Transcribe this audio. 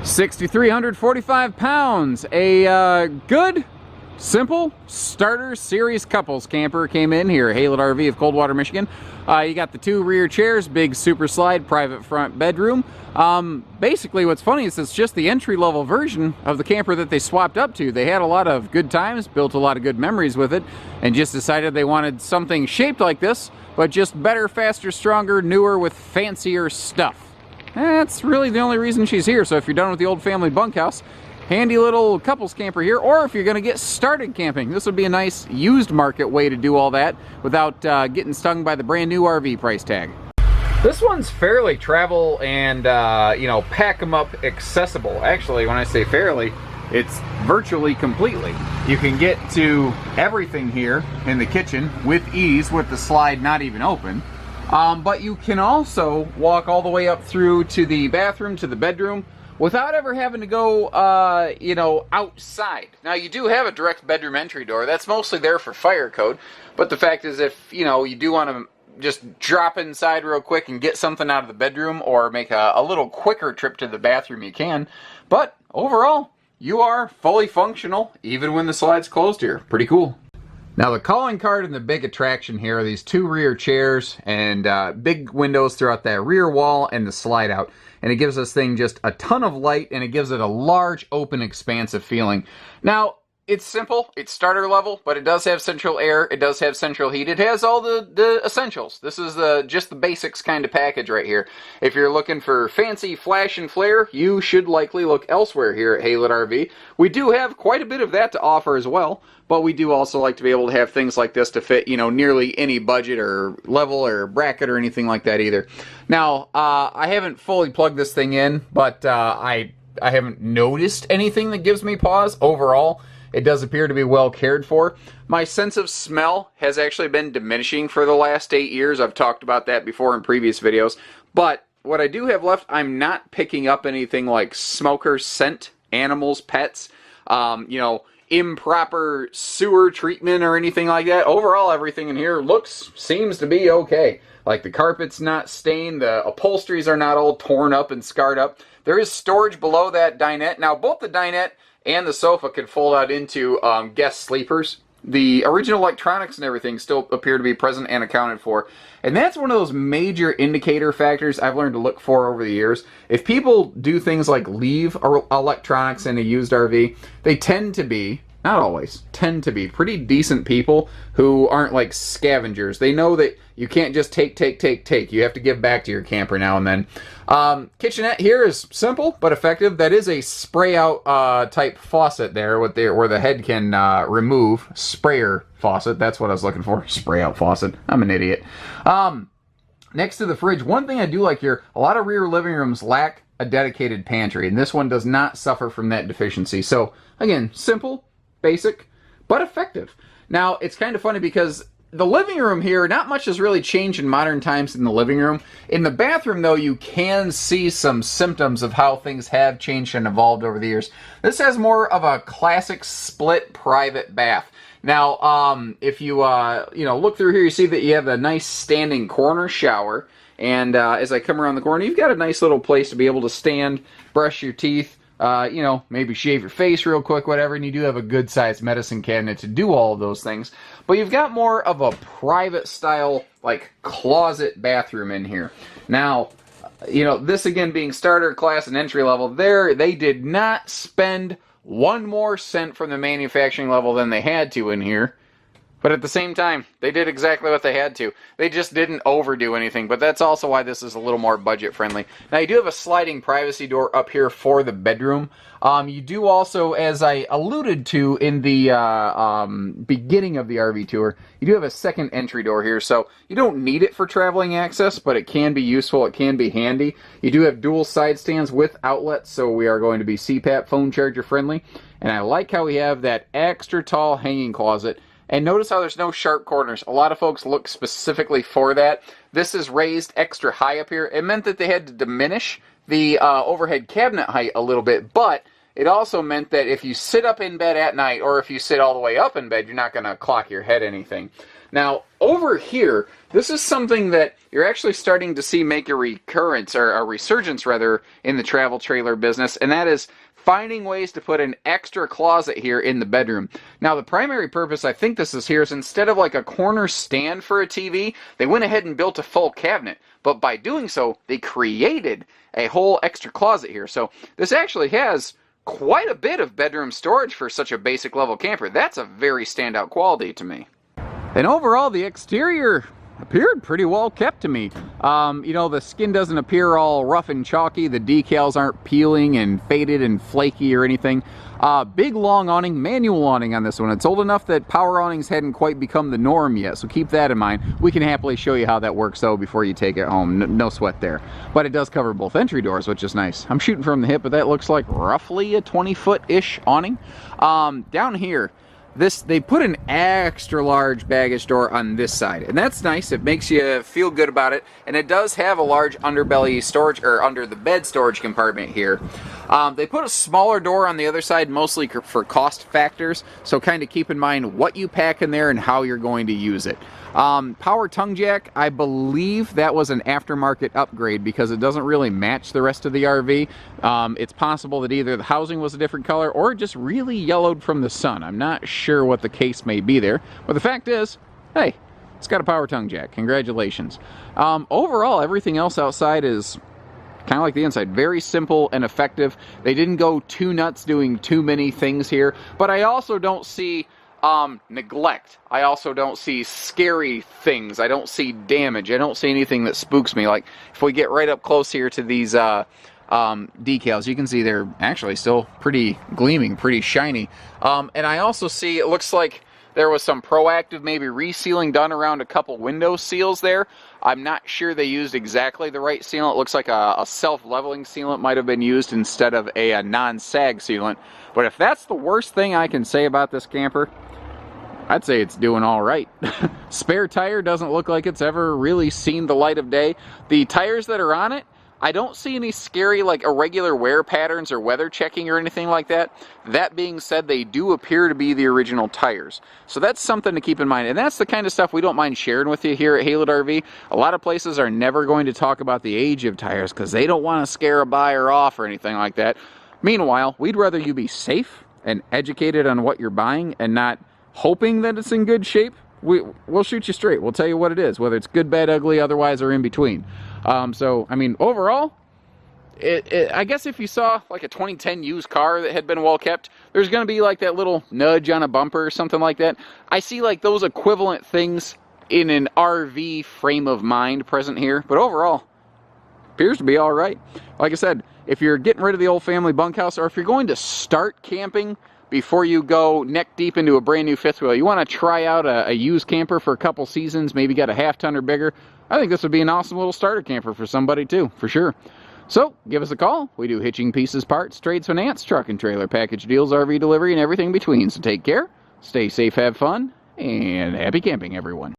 6,345 pounds. A good, simple starter series couples camper came in here. Haylett RV of Coldwater, Michigan. You got the two rear chairs, big super slide, private front bedroom. Basically what's funny is it's just the entry-level version of the camper that they swapped up to. They had a lot of good times, built a lot of good memories with it, and just decided they wanted something shaped like this, but just better, faster, stronger, newer, with fancier stuff. That's really the only reason she's here. So if you're done with the old family bunkhouse, handy little couples camper here, or if you're going to get started camping, this would be a nice used market way to do all that without getting stung by the brand new RV price tag. This one's fairly travel and, you know, pack 'em up accessible. Actually, when I say fairly, it's virtually completely. You can get to everything here in the kitchen with ease with the slide not even open. But you can also walk all the way up through to the bathroom, to the bedroom, without ever having to go, you know, outside. Now, you do have a direct bedroom entry door. That's mostly there for fire code. But the fact is, if, you know, you do want to just drop inside real quick and get something out of the bedroom or make a little quicker trip to the bathroom, you can. But overall, you are fully functional, even when the slide's closed here. Pretty cool. Now, the calling card and the big attraction here are these two rear chairs and big windows throughout that rear wall and the slide out. And it gives this thing just a ton of light, and it gives it a large, open, expansive feeling. Now, it's simple, it's starter level, but it does have central air, it does have central heat, it has all the essentials. This is just the basics kind of package right here. If you're looking for fancy flash and flare, you should likely look elsewhere here at Haylett RV. We do have quite a bit of that to offer as well, but we do also like to be able to have things like this to fit, you know, nearly any budget or level or bracket or anything like that either. Now, I haven't fully plugged this thing in, but I haven't noticed anything that gives me pause overall. It does appear to be well cared for. My sense of smell has actually been diminishing for the last 8 years. I've talked about that before in previous videos. But what I do have left, I'm not picking up anything like smoker scent, animals, pets, you know, improper sewer treatment or anything like that. Overall, everything in here seems to be okay. Like the carpet's not stained, the upholsteries are not all torn up and scarred up. There is storage below that dinette. Now, both the dinette and the sofa could fold out into guest sleepers. The original electronics and everything still appear to be present and accounted for. And that's one of those major indicator factors I've learned to look for over the years. If people do things like leave electronics in a used RV, they tend to be, not always, tend to be pretty decent people who aren't like scavengers. They know that you can't just take. You have to give back to your camper now and then. Kitchenette here is simple but effective. That is a spray out type faucet there where the head can remove. Sprayer faucet, that's what I was looking for. Spray out faucet. I'm an idiot. Next to the fridge, one thing I do like here, a lot of rear living rooms lack a dedicated pantry, and this one does not suffer from that deficiency. So again, simple, basic, but effective. Now, it's kind of funny because the living room here, not much has really changed in modern times in the living room. In the bathroom, though, you can see some symptoms of how things have changed and evolved over the years. This has more of a classic split private bath. Now, if you, you know, look through here, you see that you have a nice standing corner shower. And as I come around the corner, you've got a nice little place to be able to stand, brush your teeth, you know, maybe shave your face real quick, whatever, and you do have a good-sized medicine cabinet to do all of those things. But you've got more of a private-style, like, closet bathroom in here. Now, you know, this again being starter class and entry level, they did not spend one more cent from the manufacturing level than they had to in here. But at the same time, they did exactly what they had to. They just didn't overdo anything, but that's also why this is a little more budget-friendly. Now, you do have a sliding privacy door up here for the bedroom. You do also, as I alluded to in the beginning of the RV tour, you do have a second entry door here, so you don't need it for traveling access, but it can be useful, it can be handy. You do have dual side stands with outlets, so we are going to be CPAP phone charger friendly. And I like how we have that extra tall hanging closet. And notice how there's no sharp corners. A lot of folks look specifically for that. This is raised extra high up here. It meant that they had to diminish the overhead cabinet height a little bit, but it also meant that if you sit up in bed at night, or if you sit all the way up in bed, you're not going to clock your head anything. Now, over here, this is something that you're actually starting to see make a recurrence, or a resurgence rather, in the travel trailer business, and that is finding ways to put an extra closet here in the bedroom. Now, the primary purpose I think this is here is, instead of like a corner stand for a TV, they went ahead and built a full cabinet. But by doing so, they created a whole extra closet here. So this actually has quite a bit of bedroom storage for such a basic level camper. That's a very standout quality to me. And overall, the exterior appeared pretty well kept to me. You know, the skin doesn't appear all rough and chalky. The decals aren't peeling and faded and flaky or anything. Big long awning, manual awning on this one. It's old enough that power awnings hadn't quite become the norm yet, so keep that in mind. We can happily show you how that works though before you take it home. No sweat there. But it does cover both entry doors, which is nice. I'm shooting from the hip, but that looks like roughly a 20-foot-ish awning. Down here, they put an extra large baggage door on this side, and that's nice. It makes you feel good about it, and it does have a large underbelly storage, or under the bed storage compartment here. They put a smaller door on the other side, mostly for cost factors, so kind of keep in mind what you pack in there and how you're going to use it. Power tongue jack, I believe that was an aftermarket upgrade because it doesn't really match the rest of the RV. It's possible that either the housing was a different color or just really yellowed from the sun. I'm not sure what the case may be there, but the fact is, hey, it's got a power tongue jack. Congratulations. Overall, everything else outside is kind of like the inside. Very simple and effective. They didn't go too nuts doing too many things here, but I also don't see neglect. I also don't see scary things. I don't see damage. I don't see anything that spooks me. Like, if we get right up close here to these decals, you can see they're actually still pretty gleaming, pretty shiny. And I also see, it looks like there was some proactive maybe resealing done around a couple window seals there. I'm not sure they used exactly the right sealant. It looks like a self-leveling sealant might have been used instead of a non-sag sealant. But if that's the worst thing I can say about this camper, I'd say it's doing all right. Spare tire doesn't look like it's ever really seen the light of day. The tires that are on it, I don't see any scary, like, irregular wear patterns or weather checking or anything like that. That being said, they do appear to be the original tires. So that's something to keep in mind. And that's the kind of stuff we don't mind sharing with you here at Haylett RV. A lot of places are never going to talk about the age of tires because they don't want to scare a buyer off or anything like that. Meanwhile, we'd rather you be safe and educated on what you're buying and not hoping that it's in good shape. We'll shoot you straight. We'll tell you what it is, whether it's good, bad, ugly, otherwise, or in between. So, I mean, overall, I guess if you saw like a 2010 used car that had been well kept, there's going to be like that little nudge on a bumper or something like that. I see like those equivalent things in an RV frame of mind present here, but overall, appears to be all right. Like I said, if you're getting rid of the old family bunkhouse, or if you're going to start camping before you go neck deep into a brand new fifth wheel, you want to try out a used camper for a couple seasons, maybe got a half-ton or bigger, I think this would be an awesome little starter camper for somebody too, for sure. So, give us a call. We do hitching, pieces, parts, trades, finance, truck and trailer, package deals, RV delivery, and everything in between. So take care, stay safe, have fun, and happy camping, everyone.